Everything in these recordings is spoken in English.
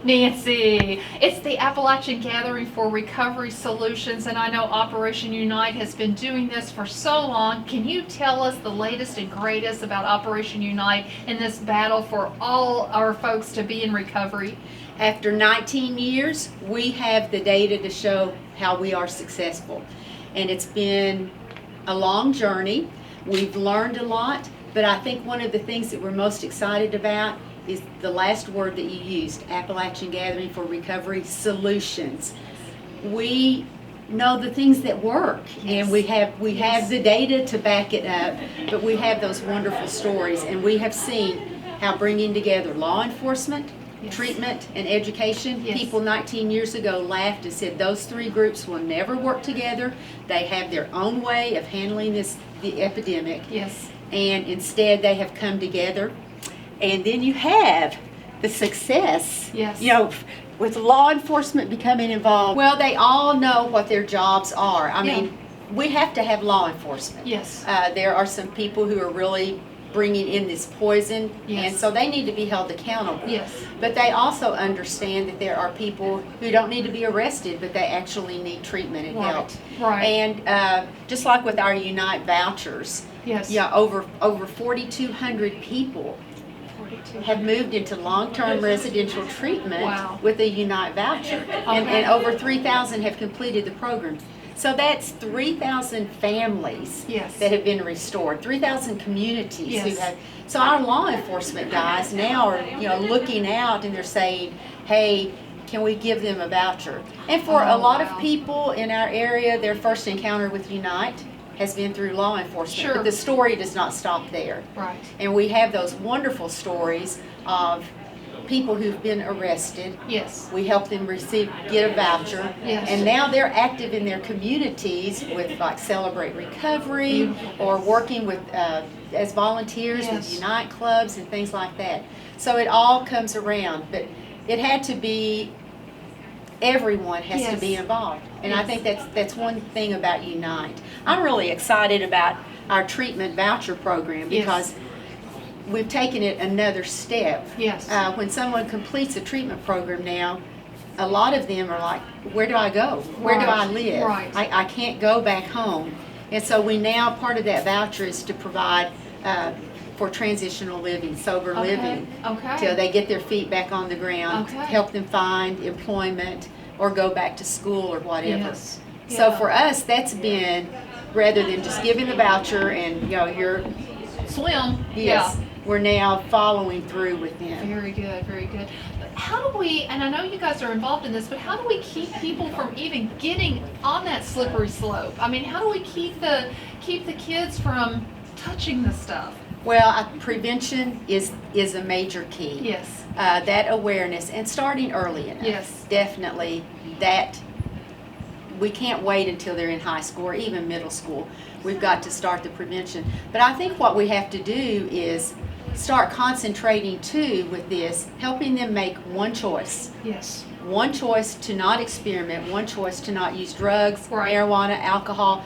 Nancy, it's the Appalachian Gathering for Recovery Solutions, and I know Operation Unite has been doing this for so long. Can you tell us the latest and greatest about Operation Unite in this battle for all our folks to be in recovery? After 19 years, we have the data to show how we are successful. And it's been a long journey. We've learned a lot, but I think one of the things that we're most excited about is the last word that you used, Appalachian Gathering for Recovery Solutions. We know the things that work, and we have the data to back it up, but we have those wonderful stories, and we have seen how bringing together law enforcement, treatment, and education. People 19 years ago laughed and said those three groups will never work together. They have their own way of handling the epidemic. And instead they have come together. And then you have the success, with law enforcement becoming involved. Well, they all know what their jobs are. I mean, we have to have law enforcement. There are some people who are really bringing in this poison, and so they need to be held accountable. But they also understand that there are people who don't need to be arrested, but they actually need treatment and help. And just like with our Unite vouchers, over 4,200 people have moved into long-term residential treatment with a Unite voucher, and over 3,000 have completed the program. So that's 3,000 families that have been restored, 3,000 communities who have. So our law enforcement guys now are looking out, and they're saying, hey, can we give them a voucher? And for a lot of people in our area, their first encounter with Unite has been through law enforcement, but the story does not stop there. And we have those wonderful stories of people who've been arrested. We help them get a voucher, and now they're active in their communities with like Celebrate Recovery or working with as volunteers with Unite clubs and things like that. So it all comes around, but it had to be. Everyone has to be involved, and I think that's one thing about Unite. I'm really excited about our treatment voucher program because we've taken it another step. When someone completes a treatment program now, a lot of them are like, where do I go? Where do I live? I can't go back home. And so we now, part of that voucher is to provide for transitional living, sober living, till they get their feet back on the ground, help them find employment or go back to school or whatever. So for us, that's been, rather than just giving the voucher and you're swim. We're now following through with them. Very good, very good. How do we, and I know you guys are involved in this, but how do we keep people from even getting on that slippery slope? I mean, how do we keep the kids from touching the stuff? Well, prevention is a major key. That awareness and starting early enough. Definitely that. We can't wait until they're in high school or even middle school. We've got to start the prevention. But I think what we have to do is start concentrating too with this, helping them make one choice. One choice to not experiment, one choice to not use drugs, marijuana, alcohol,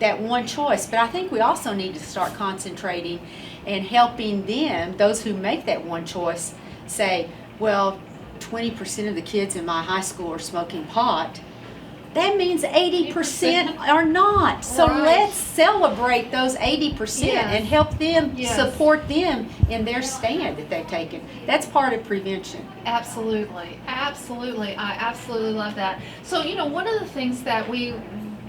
that one choice. But I think we also need to start concentrating and helping them, those who make that one choice, say, well, 20% of the kids in my high school are smoking pot. That means 80% are not. So let's celebrate those 80% and help them, support them in their stand that they've taken. That's part of prevention. Absolutely. Absolutely. I absolutely love that. So, one of the things that we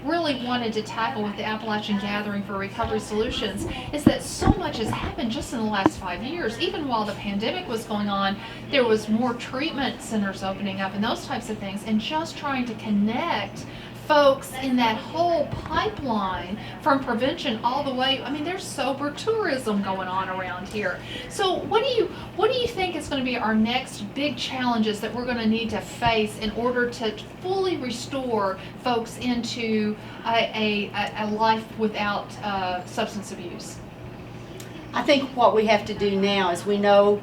really wanted to tackle with the Appalachian Gathering for Recovery Solutions is that so much has happened just in the last 5 years. Even while the pandemic was going on, there was more treatment centers opening up and those types of things, and just trying to connect folks in that whole pipeline from prevention all the way. I mean, there's sober tourism going on around here. So what do you think is going to be our next big challenges that we're going to need to face in order to fully restore folks into a life without substance abuse? I think what we have to do now is we know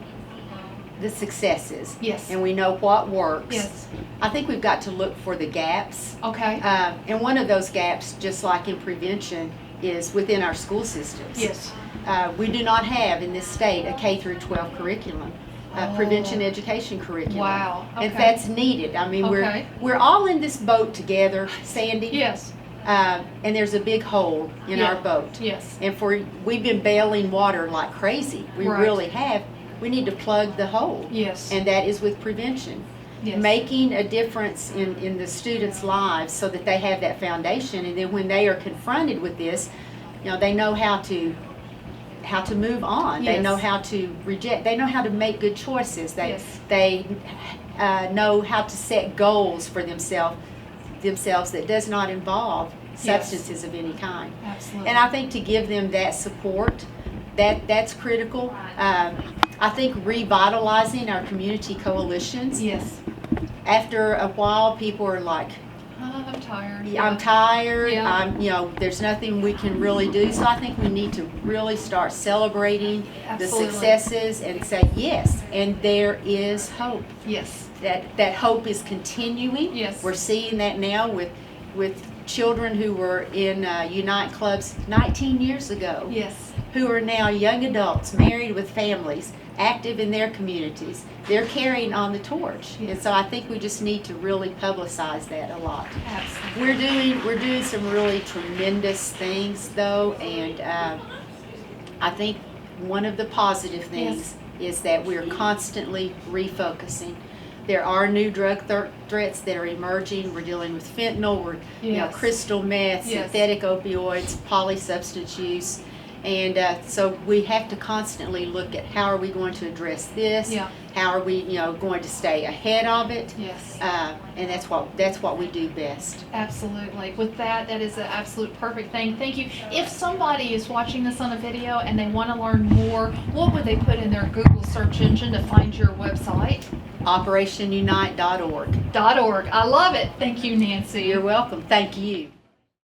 the successes. And we know what works. I think we've got to look for the gaps. And one of those gaps, just like in prevention, is within our school systems. We do not have in this state a K through 12 curriculum. prevention education curriculum. Wow. Okay. And that's needed. I mean, Okay. we're all in this boat together, Sandy. Yes. And there's a big hole in Yeah. our boat. Yes. And we've been bailing water like crazy. We Right. really have. We need to plug the hole. Yes. And that is with prevention. Yes. Making a difference in the students' lives so that they have that foundation, and then when they are confronted with this, they know how to move on. They Yes. know how to reject. They know how to make good choices. Yes. They know how to set goals for themselves that does not involve Yes. substances of any kind. Absolutely. And I think to give them that support, that's critical. I think revitalizing our community coalitions. Yes. After a while, people are like, Oh, I'm tired. I'm tired. Yeah. There's nothing we can really do. So I think we need to really start celebrating Absolutely. the successes and say yes. And there is hope. Yes. That hope is continuing. Yes. We're seeing that now with children who were in Unite clubs 19 years ago. Yes. Who are now young adults, married with families, active in their communities. They're carrying on the torch. Yes. And so I think we just need to really publicize that a lot. Absolutely. We're doing some really tremendous things though, and I think one of the positive things is that we're constantly refocusing. There are new drug threats that are emerging. We're dealing with fentanyl, Yes. crystal meth, Yes. synthetic opioids, polysubstance use. And so we have to constantly look at how are we going to address this? Yeah. How are we, going to stay ahead of it? Yes. And that's what we do best. Absolutely. With that is an absolute perfect thing. Thank you. If somebody is watching this on a video and they want to learn more, what would they put in their Google search engine to find your website? OperationUnite.org. .org. I love it. Thank you, Nancy. You're welcome. Thank you.